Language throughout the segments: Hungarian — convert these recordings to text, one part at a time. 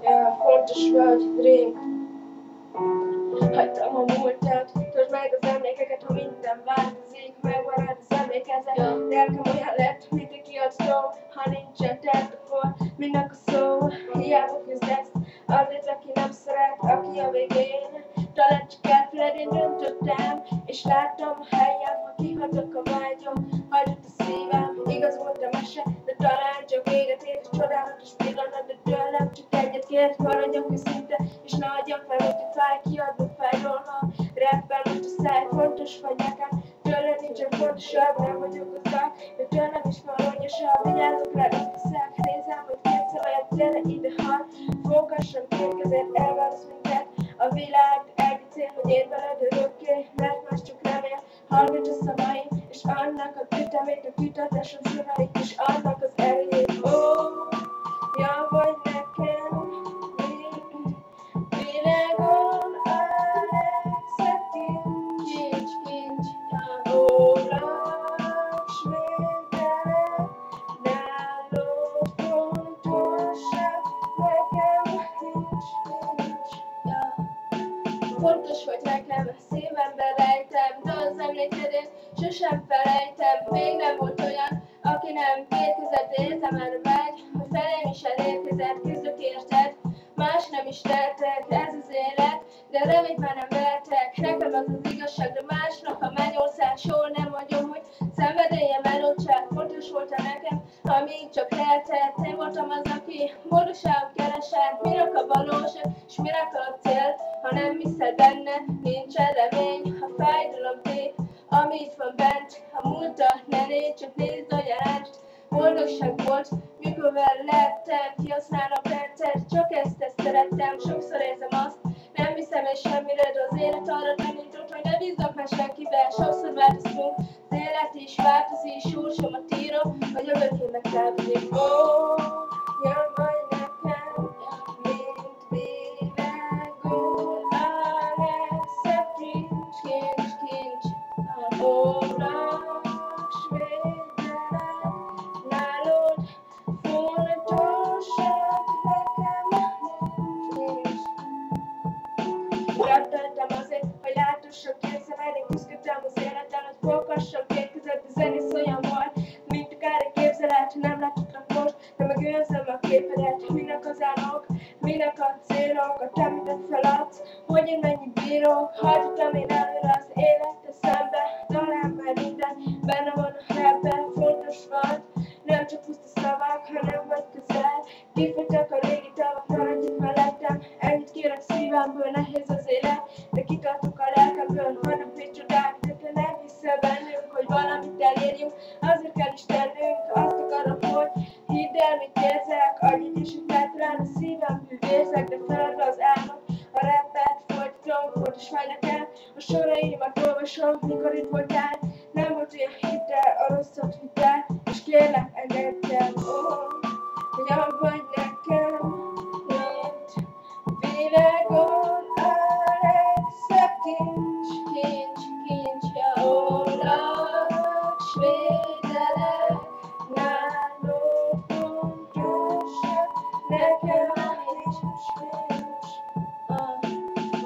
Fontos vagy rém. Hagytam a múltat, tartsd meg az emlékeket, ha minden változik, megmarad az emlékezet. Lelkem olyan lett, mint egy kiadszó, ha nincsen tett, akkor mindnak a szó. Hiába küzdesz, azért aki nem szeret, aki a végén talán csak elfeled, én döntöttem, és láttam a helyem, ha kihatok a vágyom, hagyott a szívem, igaz volt a mese, de talán csak véget ér, és csodálatos pillanat, de tőlem csak egyet kért, maradjak őszinte, és ne adjam fel, hogyha fáj, kiadom fejről, ha rappel most a száj, fontos vagy nekem, tőled nincsen fontosabb, nem vagyok gazdag, de tőlem is maradjosabb, vigyázok rá, összeszek, nézem, hogy kétszer olyat gyere ide, ha fogassam két kezét, elválsz minket, a világ egy cél, hogy én veled örökké, mert más csak nem él, hallgass a szavaim, és annak a kütemét, a kütatásom sorait, és annak az erejét, ja vagy nekem, világon a legszebb kincs, ólak, s védelek, nálad fontosabb, nekem nincs. Fontos vagy nekem, szívemben rejtem, de az emlékedést sosem felejtem. Még nem volt olyan, aki nem vétkezett, érzem erre vágy, hogy felém is elérkezett, küzdök érted, más nem is tettek, ez az élet, de reményt már nem vertek. Nekem az az igazság, de másnak a mennyország, soha nem mondjam, hogy szenvedélyem elottság. Fontos volt nekem, amíg csak lehetett, én voltam az, aki boldogságot keresett. Minek a valóság, és minek a cél, ha nem hiszel benne, nincsen remény, ha fájdalom tép, ami itt van bent, a múltat ne nézd, csak nézd a jelent. Boldogság volt, mikor vele lettem, kihasználom a percet, csak ezt szerettem, sokszor érzem azt, nem hiszem én semmire, de az élet arra tanított, hogy ne bízzak már senkivel, sokszor változtunk, az élet is változik, sorsomat írom, a jövőkének távozik. Jön vagy nekem, mint világon a legszebb kincs, ólak, s védelek, nálad fontosabb, nekem nincs. Repteltem azért, hogy látassak kétszer, én küzdöttem az életen, hogy fogassam két között, a zenész olyan volt, mint akár egy képzelet, nem látottrak most, de megőrzöm a képedet, minek az álmok, minek a célok, a te mindent feladsz, hogy én mennyi bírok, hagytam én előre az élettel szembe, talán már minden benne van a rapben, fontos vagy, nem csak puszta szavak, hanem vagy közel, kifogytak a régi tavak, maradjunk mellettem, ennyit kérek szívemből, nehéz az élet, de kitartok a lelkemből, vannak még csodák, de te nem hiszel bennünk, hogy valamit elérjünk, azért kell is tennünk, azt akarom, hogy hidd el, mit érzek, annyit is, hogy feltalál a szívemből vérzek, de felad az álmot, a rappet folytatom, fontos vagy nekem, a soraimat olvasom, mikor itt voltál, nem volt olyan hidd el, a rosszat hidd el, és kérlek, engedd el, ja vagy nekem, mint világon a legszebb kincs, ja ólak, s védelek, nálad fontosabb, nekem nincs.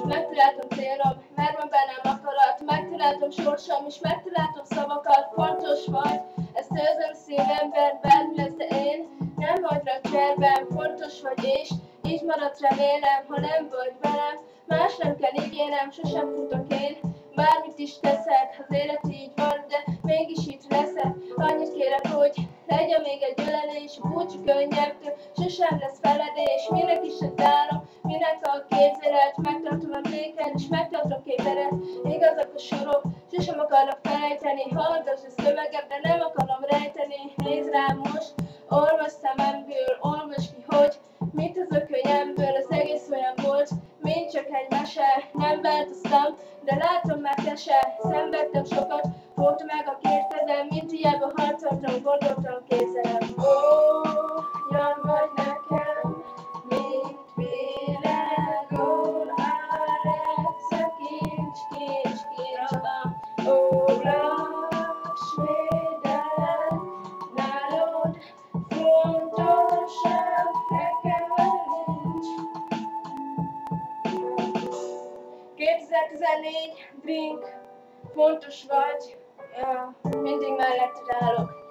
Megtaláltam célom, megvan bennem akarat, megtaláltam sorsom, és megtaláltam szavakat, fontos vagy, ezt érzem szívemben, benned lesz, de én nem vagy rá cserben, fontos vagy és így maradsz remélem, ha nem vagy velem, más nem kell ígérnem, sosem futok én, bármit is teszek, az élet így van, de mégis itt leszek, annyit kérek, hogy legyen még egy ölelés, a búcsú könnyebbtől, sosem lesz feledés, minek is a dálom, minek a képzelet, megtartom emléken, és megtartom képedet, igazak a sorok, sosem akarnak felejteni, hallgass a szövegem, de nem akarom rejteni, nézd rám most, olvasd szememből, olvasd ki, hogy mit az a könyvemből, az egész olyan volt, mint csak egy mese, nem változtam, de látom már te se, szenvedtem sokat, fogd meg a két kezem, mint hiába harcoltam, gondoltam, kézelem. Jön vagy nekem, mint világon a legszebb kincs, ólak, s védelek, nálad fontosabb, 2014, drink, fontos vagy, mindig melletted állok.